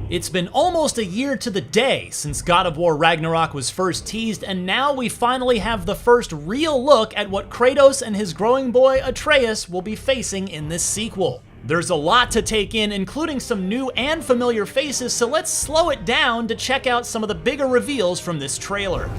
It's been almost a year to the day since God of War Ragnarok was first teased, and now we finally have the first real look at what Kratos and his growing boy Atreus will be facing in this sequel. There's a lot to take in, including some new and familiar faces, so let's slow it down to check out some of the bigger reveals from this trailer.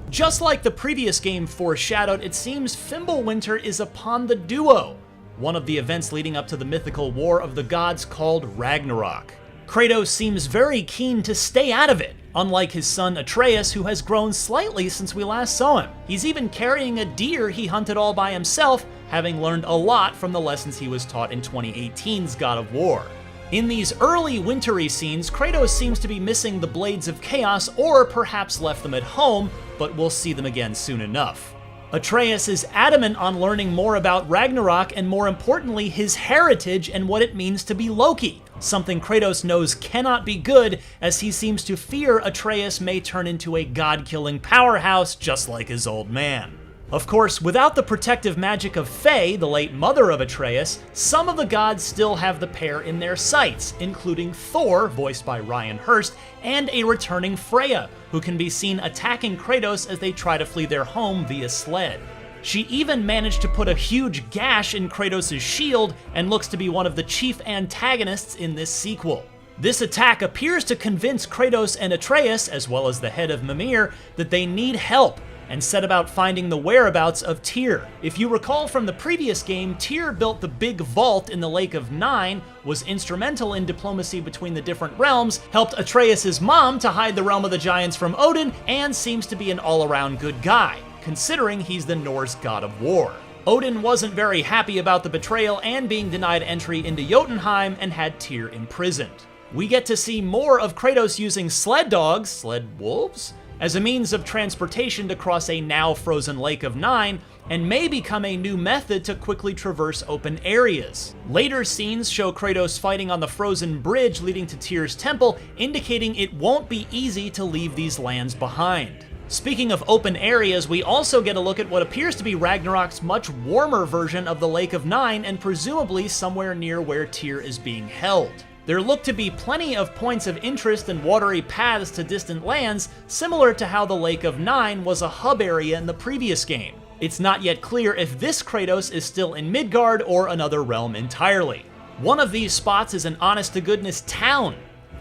Just like the previous game foreshadowed, it seems Fimbulwinter is upon the duo, one of the events leading up to the mythical war of the gods called Ragnarok. Kratos seems very keen to stay out of it, unlike his son Atreus, who has grown slightly since we last saw him. He's even carrying a deer he hunted all by himself, having learned a lot from the lessons he was taught in 2018's God of War. In these early wintry scenes, Kratos seems to be missing the Blades of Chaos, or perhaps left them at home, but we'll see them again soon enough. Atreus is adamant on learning more about Ragnarok and, more importantly, his heritage and what it means to be Loki, something Kratos knows cannot be good, as he seems to fear Atreus may turn into a god-killing powerhouse just like his old man. Of course, without the protective magic of Faye, the late mother of Atreus, some of the gods still have the pair in their sights, including Thor, voiced by Ryan Hurst, and a returning Freya, who can be seen attacking Kratos as they try to flee their home via sled. She even managed to put a huge gash in Kratos' shield and looks to be one of the chief antagonists in this sequel. This attack appears to convince Kratos and Atreus, as well as the head of Mimir, that they need help, and set about finding the whereabouts of Tyr. If you recall from the previous game, Tyr built the big vault in the Lake of Nine, was instrumental in diplomacy between the different realms, helped Atreus' mom to hide the realm of the giants from Odin, and seems to be an all-around good guy, considering he's the Norse god of war. Odin wasn't very happy about the betrayal and being denied entry into Jotunheim, and had Tyr imprisoned. We get to see more of Kratos using sled dogs, sled wolves, as a means of transportation to cross a now-frozen Lake of Nine, and may become a new method to quickly traverse open areas. Later scenes show Kratos fighting on the frozen bridge leading to Tyr's temple, indicating it won't be easy to leave these lands behind. Speaking of open areas, we also get a look at what appears to be Ragnarok's much warmer version of the Lake of Nine, and presumably somewhere near where Tyr is being held. There look to be plenty of points of interest and watery paths to distant lands, similar to how the Lake of Nine was a hub area in the previous game. It's not yet clear if this Kratos is still in Midgard or another realm entirely. One of these spots is an honest-to-goodness town,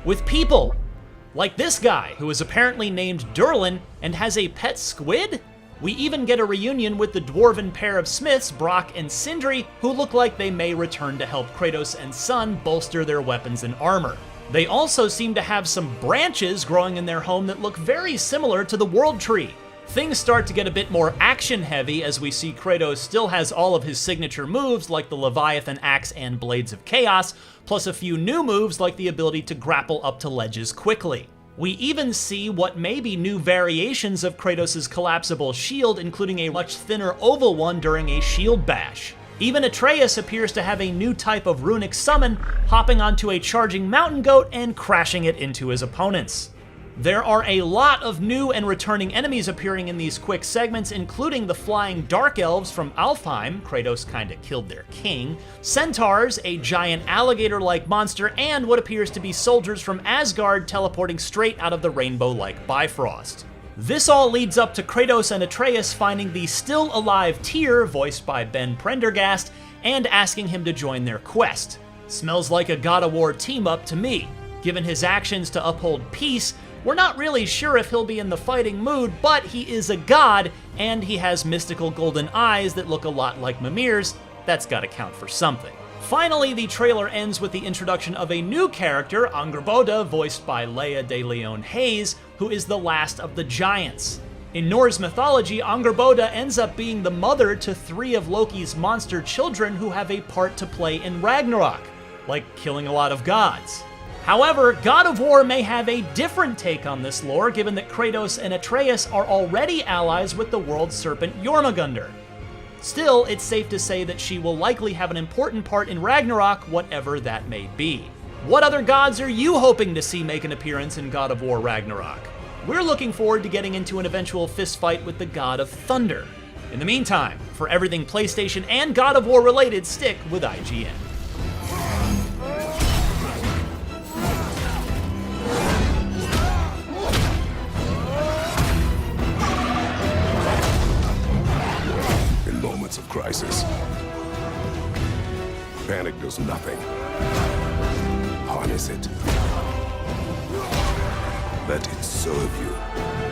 with people, like this guy, who is apparently named Durlin and has a pet squid? We even get a reunion with the dwarven pair of smiths, Brock and Sindri, who look like they may return to help Kratos and son bolster their weapons and armor. They also seem to have some branches growing in their home that look very similar to the World Tree. Things start to get a bit more action-heavy as we see Kratos still has all of his signature moves like the Leviathan Axe and Blades of Chaos, plus a few new moves like the ability to grapple up to ledges quickly. We even see what may be new variations of Kratos' collapsible shield, including a much thinner oval one during a shield bash. Even Atreus appears to have a new type of runic summon, hopping onto a charging mountain goat and crashing it into his opponents. There are a lot of new and returning enemies appearing in these quick segments, including the flying dark elves from Alfheim, Kratos kinda killed their king, centaurs, a giant alligator-like monster, and what appears to be soldiers from Asgard teleporting straight out of the rainbow-like Bifrost. This all leads up to Kratos and Atreus finding the still-alive Tyr, voiced by Ben Prendergast, and asking him to join their quest. Smells like a God of War team-up to me. Given his actions to uphold peace, we're not really sure if he'll be in the fighting mood, but he is a god, and he has mystical golden eyes that look a lot like Mimir's. That's gotta count for something. Finally, the trailer ends with the introduction of a new character, Angrboda, voiced by Leia de Leon Hayes, who is the last of the giants. In Norse mythology, Angrboda ends up being the mother to 3 of Loki's monster children who have a part to play in Ragnarok, like killing a lot of gods. However, God of War may have a different take on this lore, given that Kratos and Atreus are already allies with the world serpent Jormungandr. Still, it's safe to say that she will likely have an important part in Ragnarok, whatever that may be. What other gods are you hoping to see make an appearance in God of War Ragnarok? We're looking forward to getting into an eventual fistfight with the god of thunder. In the meantime, For everything PlayStation and God of War related, stick with IGN. In moments of crisis, panic does nothing. Harness it. Let it serve you.